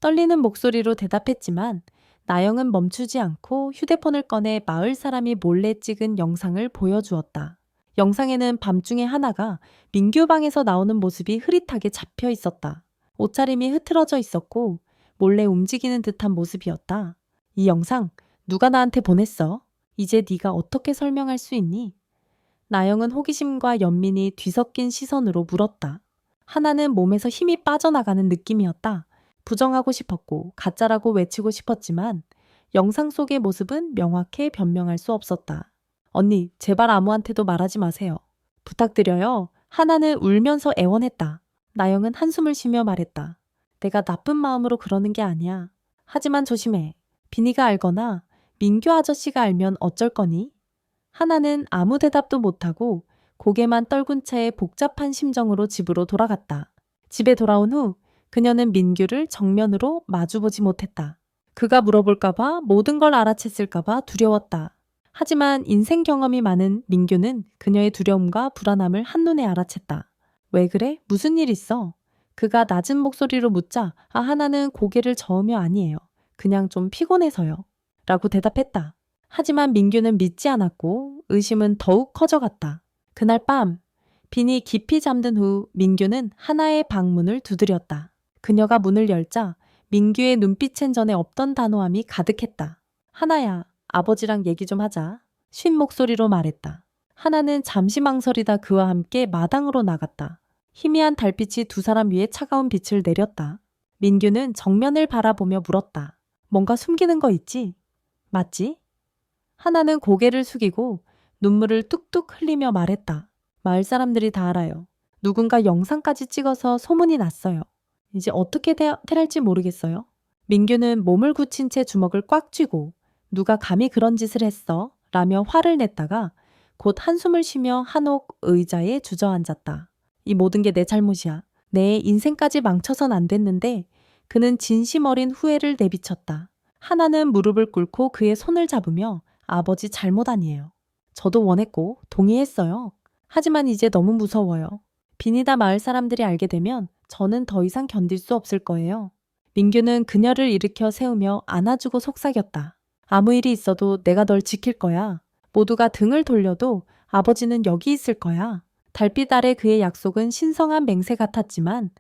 떨리는 목소리로 대답했지만 나영은 멈추지 않고 휴대폰을 꺼내 마을 사람이 몰래 찍은 영상을 보여주었다. 영상에는 밤중에 하나가 민규 방에서 나오는 모습이 흐릿하게 잡혀 있었다. 옷차림이 흐트러져 있었고 몰래 움직이는 듯한 모습이었다. 이 영상 누가 나한테 보냈어? 이제 네가 어떻게 설명할 수 있니? 나영은 호기심과 연민이 뒤섞인 시선으로 물었다. 하나는 몸에서 힘이 빠져나가는 느낌이었다. 부정하고 싶었고 가짜라고 외치고 싶었지만 영상 속의 모습은 명확해 변명할 수 없었다. 언니, 제발 아무한테도 말하지 마세요. 부탁드려요. 하나는 울면서 애원했다. 나영은 한숨을 쉬며 말했다. 내가 나쁜 마음으로 그러는 게 아니야. 하지만 조심해. 비니가 알거나 민규 아저씨가 알면 어쩔 거니? 하나는 아무 대답도 못하고 고개만 떨군 채 복잡한 심정으로 집으로 돌아갔다. 집에 돌아온 후 그녀는 민규를 정면으로 마주보지 못했다. 그가 물어볼까봐 모든 걸 알아챘을까봐 두려웠다. 하지만 인생 경험이 많은 민규는 그녀의 두려움과 불안함을 한눈에 알아챘다. 왜 그래? 무슨 일 있어? 그가 낮은 목소리로 묻자 하나는 고개를 저으며 아니에요. 그냥 좀 피곤해서요. 라고 대답했다. 하지만 민규는 믿지 않았고 의심은 더욱 커져갔다. 그날 밤 빈이 깊이 잠든 후 민규는 하나의 방문을 두드렸다. 그녀가 문을 열자 민규의 눈빛엔 전에 없던 단호함이 가득했다. 하나야, 아버지랑 얘기 좀 하자. 쉰 목소리로 말했다. 하나는 잠시 망설이다 그와 함께 마당으로 나갔다. 희미한 달빛이 두 사람 위에 차가운 빛을 내렸다. 민규는 정면을 바라보며 물었다. 뭔가 숨기는 거 있지? 맞지? 하나는 고개를 숙이고 눈물을 뚝뚝 흘리며 말했다. 마을 사람들이 다 알아요. 누군가 영상까지 찍어서 소문이 났어요. 이제 어떻게 대할지 모르겠어요. 민규는 몸을 굳힌 채 주먹을 꽉 쥐고 누가 감히 그런 짓을 했어? 라며 화를 냈다가 곧 한숨을 쉬며 한옥 의자에 주저앉았다. 이 모든 게 내 잘못이야. 내 인생까지 망쳐선 안 됐는데 그는 진심 어린 후회를 내비쳤다. 하나는 무릎을 꿇고 그의 손을 잡으며 아버지 잘못 아니에요. 저도 원했고 동의했어요. 하지만 이제 너무 무서워요. 비니다 마을 사람들이 알게 되면 저는 더 이상 견딜 수 없을 거예요. 민규는 그녀를 일으켜 세우며 안아주고 속삭였다. 아무 일이 있어도 내가 널 지킬 거야. 모두가 등을 돌려도 아버지는 여기 있을 거야. 달빛 아래 그의 약속은 신성한 맹세 같았지만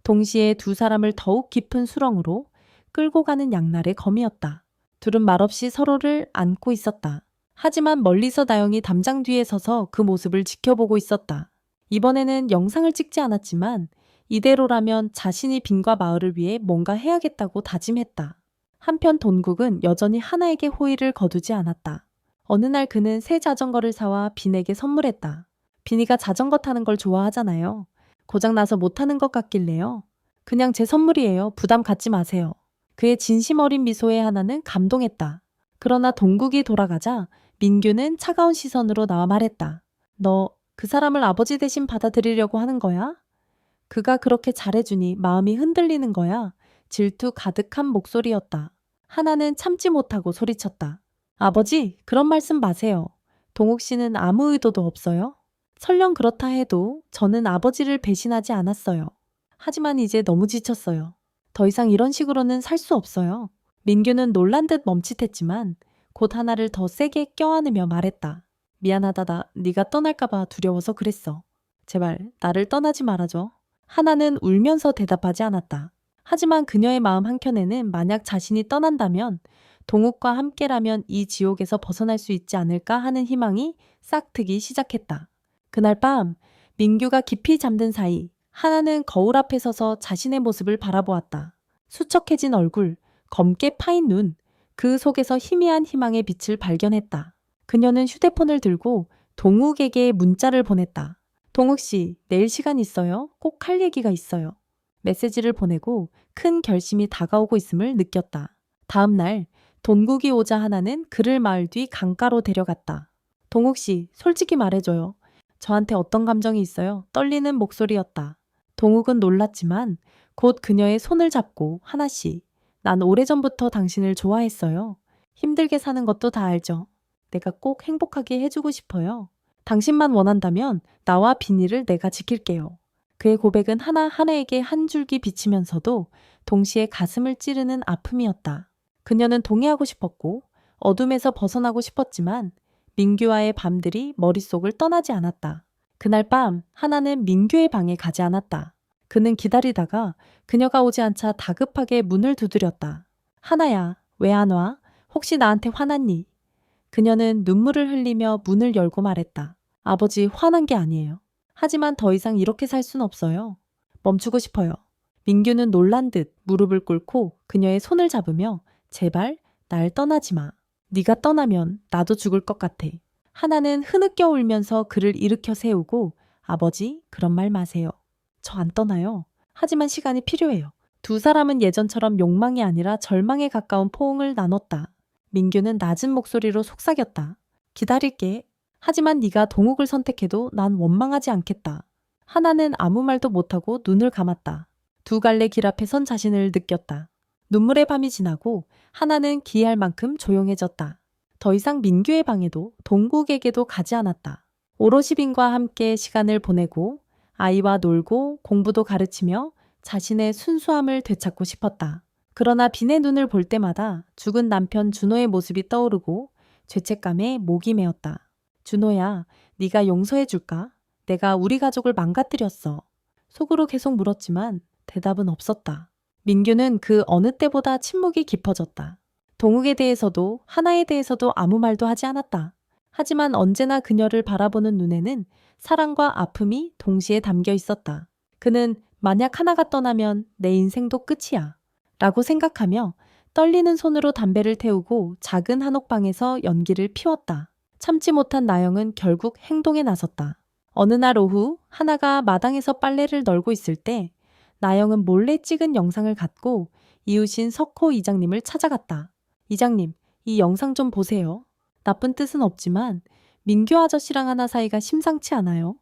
동시에 두 사람을 더욱 깊은 수렁으로 끌고 가는 양날의 검이었다. 둘은 말없이 서로를 안고 있었다. 하지만 멀리서 나영이 담장 뒤에 서서 그 모습을 지켜보고 있었다. 이번에는 영상을 찍지 않았지만 이대로라면 자신이 빈과 마을을 위해 뭔가 해야겠다고 다짐했다. 한편 돈국은 여전히 하나에게 호의를 거두지 않았다. 어느 날 그는 새 자전거를 사와 빈에게 선물했다. 빈이가 자전거 타는 걸 좋아하잖아요. 고장나서 못하는 것 같길래요. 그냥 제 선물이에요. 부담 갖지 마세요. 그의 진심 어린 미소에 하나는 감동했다. 그러나 동국이 돌아가자 민규는 차가운 시선으로 나와 말했다. 너 그 사람을 아버지 대신 받아들이려고 하는 거야? 그가 그렇게 잘해주니 마음이 흔들리는 거야. 질투 가득한 목소리였다. 하나는 참지 못하고 소리쳤다. 아버지, 그런 말씀 마세요. 동욱 씨는 아무 의도도 없어요. 설령 그렇다 해도 저는 아버지를 배신하지 않았어요. 하지만 이제 너무 지쳤어요. 더 이상 이런 식으로는 살 수 없어요. 민규는 놀란 듯 멈칫했지만 곧 하나를 더 세게 껴안으며 말했다. 미안하다. 네가 떠날까 봐 두려워서 그랬어. 제발 나를 떠나지 말아줘. 하나는 울면서 대답하지 않았다. 하지만 그녀의 마음 한켠에는 만약 자신이 떠난다면 동욱과 함께라면 이 지옥에서 벗어날 수 있지 않을까 하는 희망이 싹트기 시작했다. 그날 밤 민규가 깊이 잠든 사이 하나는 거울 앞에 서서 자신의 모습을 바라보았다. 수척해진 얼굴, 검게 파인 눈, 그 속에서 희미한 희망의 빛을 발견했다. 그녀는 휴대폰을 들고 동욱에게 문자를 보냈다. 동욱 씨, 내일 시간 있어요? 꼭 할 얘기가 있어요. 메시지를 보내고 큰 결심이 다가오고 있음을 느꼈다. 다음 날 동국이 오자 하나는 그를 마을 뒤 강가로 데려갔다. 동욱 씨, 솔직히 말해줘요. 저한테 어떤 감정이 있어요? 떨리는 목소리였다. 동욱은 놀랐지만 곧 그녀의 손을 잡고 하나 씨, 난 오래전부터 당신을 좋아했어요. 힘들게 사는 것도 다 알죠. 내가 꼭 행복하게 해주고 싶어요. 당신만 원한다면 나와 비니를 내가 지킬게요. 그의 고백은 하나하나에게 한 줄기 비치면서도 동시에 가슴을 찌르는 아픔이었다. 그녀는 동의하고 싶었고 어둠에서 벗어나고 싶었지만 민규와의 밤들이 머릿속을 떠나지 않았다. 그날 밤 하나는 민규의 방에 가지 않았다. 그는 기다리다가 그녀가 오지 않자 다급하게 문을 두드렸다. 하나야, 왜 안 와? 혹시 나한테 화났니? 그녀는 눈물을 흘리며 문을 열고 말했다. 아버지, 화난 게 아니에요. 하지만 더 이상 이렇게 살 순 없어요. 멈추고 싶어요. 민규는 놀란 듯 무릎을 꿇고 그녀의 손을 잡으며 제발 날 떠나지 마. 네가 떠나면 나도 죽을 것 같아. 하나는 흐느껴 울면서 그를 일으켜 세우고 아버지, 그런 말 마세요. 저 안 떠나요. 하지만 시간이 필요해요. 두 사람은 예전처럼 욕망이 아니라 절망에 가까운 포옹을 나눴다. 민규는 낮은 목소리로 속삭였다. 기다릴게. 하지만 네가 동욱을 선택해도 난 원망하지 않겠다. 하나는 아무 말도 못하고 눈을 감았다. 두 갈래 길 앞에 선 자신을 느꼈다. 눈물의 밤이 지나고 하나는 기이할 만큼 조용해졌다. 더 이상 민규의 방에도 동국에게도 가지 않았다. 오롯이 빈과 함께 시간을 보내고 아이와 놀고 공부도 가르치며 자신의 순수함을 되찾고 싶었다. 그러나 빈의 눈을 볼 때마다 죽은 남편 준호의 모습이 떠오르고 죄책감에 목이 메었다. 준호야, 네가 용서해 줄까? 내가 우리 가족을 망가뜨렸어. 속으로 계속 물었지만 대답은 없었다. 민규는 그 어느 때보다 침묵이 깊어졌다. 동욱에 대해서도 하나에 대해서도 아무 말도 하지 않았다. 하지만 언제나 그녀를 바라보는 눈에는 사랑과 아픔이 동시에 담겨 있었다. 그는 만약 하나가 떠나면 내 인생도 끝이야 라고 생각하며 떨리는 손으로 담배를 태우고 작은 한옥방에서 연기를 피웠다. 참지 못한 나영은 결국 행동에 나섰다. 어느 날 오후 하나가 마당에서 빨래를 널고 있을 때 나영은 몰래 찍은 영상을 갖고 이웃인 석호 이장님을 찾아갔다. 이장님, 이 영상 좀 보세요. 나쁜 뜻은 없지만 민규 아저씨랑 하나 사이가 심상치 않아요.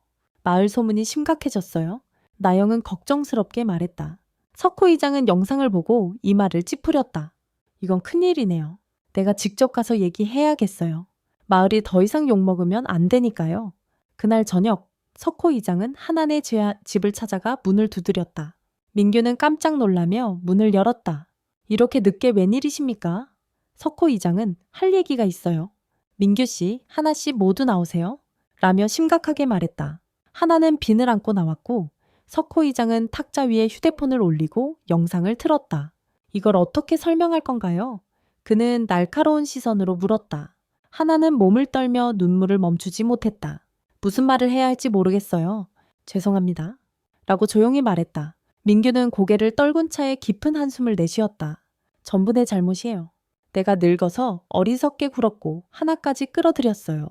마을 소문이 심각해졌어요. 나영은 걱정스럽게 말했다. 석호 이장은 영상을 보고 이마를 찌푸렸다. 이건 큰일이네요. 내가 직접 가서 얘기해야겠어요. 마을이 더 이상 욕먹으면 안 되니까요. 그날 저녁 석호 이장은 하나네 집을 찾아가 문을 두드렸다. 민규는 깜짝 놀라며 문을 열었다. 이렇게 늦게 웬일이십니까? 석호 이장은 할 얘기가 있어요. 민규 씨, 하나 씨 모두 나오세요. 라며 심각하게 말했다. 하나는 빈을 안고 나왔고 석호 이장은 탁자 위에 휴대폰을 올리고 영상을 틀었다. 이걸 어떻게 설명할 건가요? 그는 날카로운 시선으로 물었다. 하나는 몸을 떨며 눈물을 멈추지 못했다. 무슨 말을 해야 할지 모르겠어요. 죄송합니다. 라고 조용히 말했다. 민규는 고개를 떨군 채 깊은 한숨을 내쉬었다. 전부 내 잘못이에요. 내가 늙어서 어리석게 굴었고 하나까지 끌어들였어요.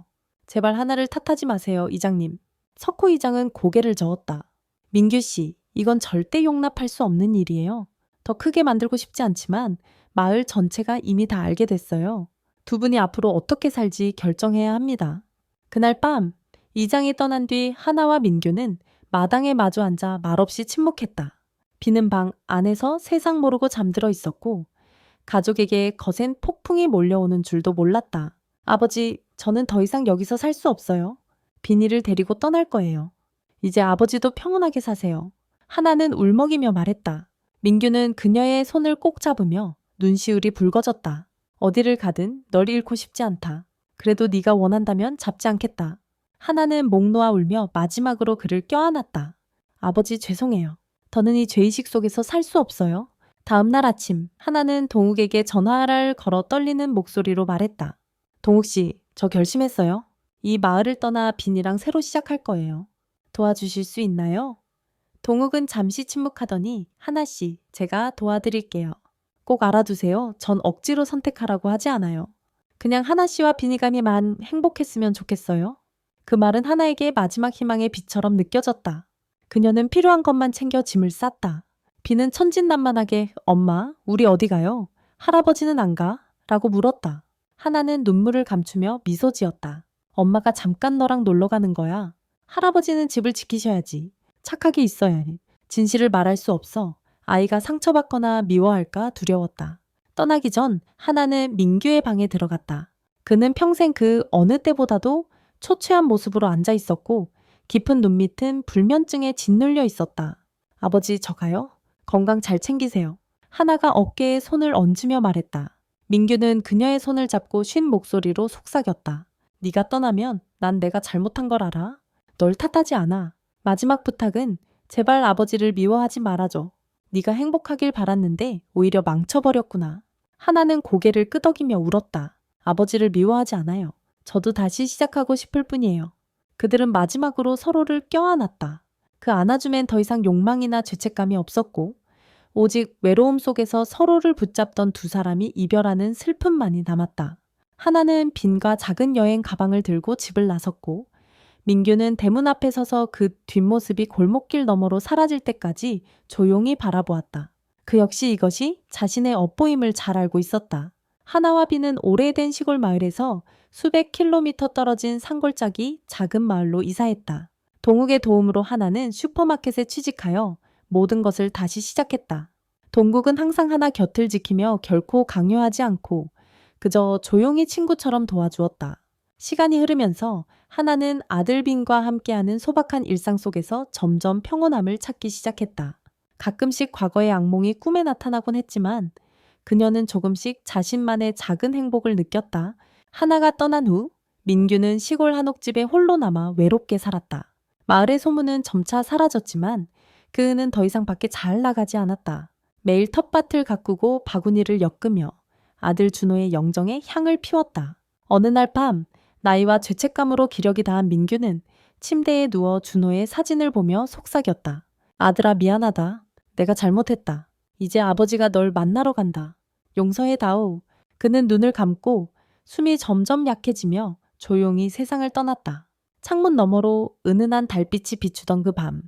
제발 하나를 탓하지 마세요, 이장님. 석호 이장은 고개를 저었다. 민규 씨, 이건 절대 용납할 수 없는 일이에요. 더 크게 만들고 싶지 않지만 마을 전체가 이미 다 알게 됐어요. 두 분이 앞으로 어떻게 살지 결정해야 합니다. 그날 밤 이장이 떠난 뒤 하나와 민규는 마당에 마주 앉아 말없이 침묵했다. 비는 방 안에서 세상 모르고 잠들어 있었고 가족에게 거센 폭풍이 몰려오는 줄도 몰랐다. 아버지, 저는 더 이상 여기서 살 수 없어요. 비니를 데리고 떠날 거예요. 이제 아버지도 평온하게 사세요. 하나는 울먹이며 말했다. 민규는 그녀의 손을 꼭 잡으며 눈시울이 붉어졌다. 어디를 가든 널 잃고 싶지 않다. 그래도 네가 원한다면 잡지 않겠다. 하나는 목 놓아 울며 마지막으로 그를 껴안았다. 아버지 죄송해요. 더는 이 죄의식 속에서 살 수 없어요. 다음 날 아침, 하나는 동욱에게 전화를 걸어 떨리는 목소리로 말했다. 동욱 씨, 저 결심했어요. 이 마을을 떠나 빈이랑 새로 시작할 거예요. 도와주실 수 있나요? 동욱은 잠시 침묵하더니 하나 씨, 제가 도와드릴게요. 꼭 알아두세요. 전 억지로 선택하라고 하지 않아요. 그냥 하나 씨와 빈이감이만 행복했으면 좋겠어요. 그 말은 하나에게 마지막 희망의 빛처럼 느껴졌다. 그녀는 필요한 것만 챙겨 짐을 쌌다. 빈은 천진난만하게 엄마, 우리 어디 가요? 할아버지는 안 가? 라고 물었다. 하나는 눈물을 감추며 미소 지었다. 엄마가 잠깐 너랑 놀러 가는 거야. 할아버지는 집을 지키셔야지. 착하게 있어야 해. 진실을 말할 수 없어. 아이가 상처받거나 미워할까 두려웠다. 떠나기 전 하나는 민규의 방에 들어갔다. 그는 평생 그 어느 때보다도 초췌한 모습으로 앉아 있었고 깊은 눈밑은 불면증에 짓눌려 있었다. 아버지 저 가요? 건강 잘 챙기세요. 하나가 어깨에 손을 얹으며 말했다. 민규는 그녀의 손을 잡고 쉰 목소리로 속삭였다. 네가 떠나면 난 내가 잘못한 걸 알아. 널 탓하지 않아. 마지막 부탁은 제발 아버지를 미워하지 말아줘. 네가 행복하길 바랐는데 오히려 망쳐버렸구나. 하나는 고개를 끄덕이며 울었다. 아버지를 미워하지 않아요. 저도 다시 시작하고 싶을 뿐이에요. 그들은 마지막으로 서로를 껴안았다. 그 안아줌엔 더 이상 욕망이나 죄책감이 없었고 오직 외로움 속에서 서로를 붙잡던 두 사람이 이별하는 슬픔만이 남았다. 하나는 빈과 작은 여행 가방을 들고 집을 나섰고 민규는 대문 앞에 서서 그 뒷모습이 골목길 너머로 사라질 때까지 조용히 바라보았다. 그 역시 이것이 자신의 업보임을 잘 알고 있었다. 하나와 빈은 오래된 시골 마을에서 수백 킬로미터 떨어진 산골짜기 작은 마을로 이사했다. 동욱의 도움으로 하나는 슈퍼마켓에 취직하여 모든 것을 다시 시작했다. 동국은 항상 하나 곁을 지키며 결코 강요하지 않고 그저 조용히 친구처럼 도와주었다. 시간이 흐르면서 하나는 아들 빈과 함께하는 소박한 일상 속에서 점점 평온함을 찾기 시작했다. 가끔씩 과거의 악몽이 꿈에 나타나곤 했지만 그녀는 조금씩 자신만의 작은 행복을 느꼈다. 하나가 떠난 후 민규는 시골 한옥집에 홀로 남아 외롭게 살았다. 마을의 소문은 점차 사라졌지만 그는 더 이상 밖에 잘 나가지 않았다. 매일 텃밭을 가꾸고 바구니를 엮으며 아들 준호의 영정에 향을 피웠다. 어느 날 밤 나이와 죄책감으로 기력이 다한 민규는 침대에 누워 준호의 사진을 보며 속삭였다. 아들아 미안하다. 내가 잘못했다. 이제 아버지가 널 만나러 간다. 용서해다오. 그는 눈을 감고 숨이 점점 약해지며 조용히 세상을 떠났다. 창문 너머로 은은한 달빛이 비추던 그 밤.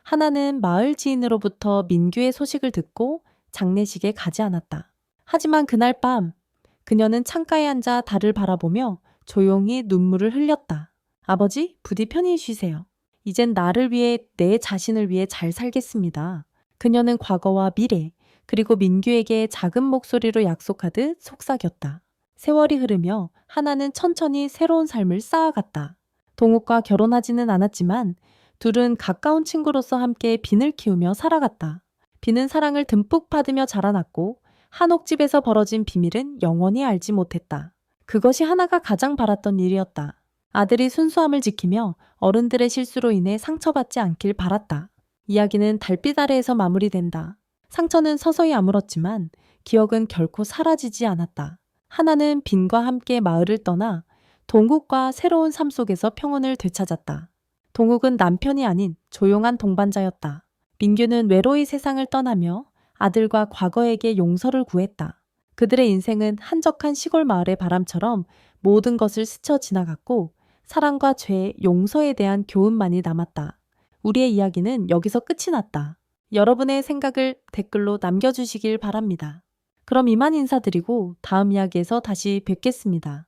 하나는 마을 지인으로부터 민규의 소식을 듣고 장례식에 가지 않았다. 하지만 그날 밤 그녀는 창가에 앉아 달을 바라보며 조용히 눈물을 흘렸다. 아버지, 부디 편히 쉬세요. 이젠 나를 위해 내 자신을 위해 잘 살겠습니다. 그녀는 과거와 미래, 그리고 민규에게 작은 목소리로 약속하듯 속삭였다. 세월이 흐르며 하나는 천천히 새로운 삶을 쌓아갔다. 동욱과 결혼하지는 않았지만 둘은 가까운 친구로서 함께 빈을 키우며 살아갔다. 빈은 사랑을 듬뿍 받으며 자라났고 한옥집에서 벌어진 비밀은 영원히 알지 못했다. 그것이 하나가 가장 바랐던 일이었다. 아들이 순수함을 지키며 어른들의 실수로 인해 상처받지 않길 바랐다. 이야기는 달빛 아래에서 마무리된다. 상처는 서서히 아물었지만 기억은 결코 사라지지 않았다. 하나는 빈과 함께 마을을 떠나 동욱과 새로운 삶 속에서 평온을 되찾았다. 동욱은 남편이 아닌 조용한 동반자였다. 민규는 외로이 세상을 떠나며 아들과 과거에게 용서를 구했다. 그들의 인생은 한적한 시골 마을의 바람처럼 모든 것을 스쳐 지나갔고 사랑과 죄, 용서에 대한 교훈만이 남았다. 우리의 이야기는 여기서 끝이 났다. 여러분의 생각을 댓글로 남겨주시길 바랍니다. 그럼 이만 인사드리고 다음 이야기에서 다시 뵙겠습니다.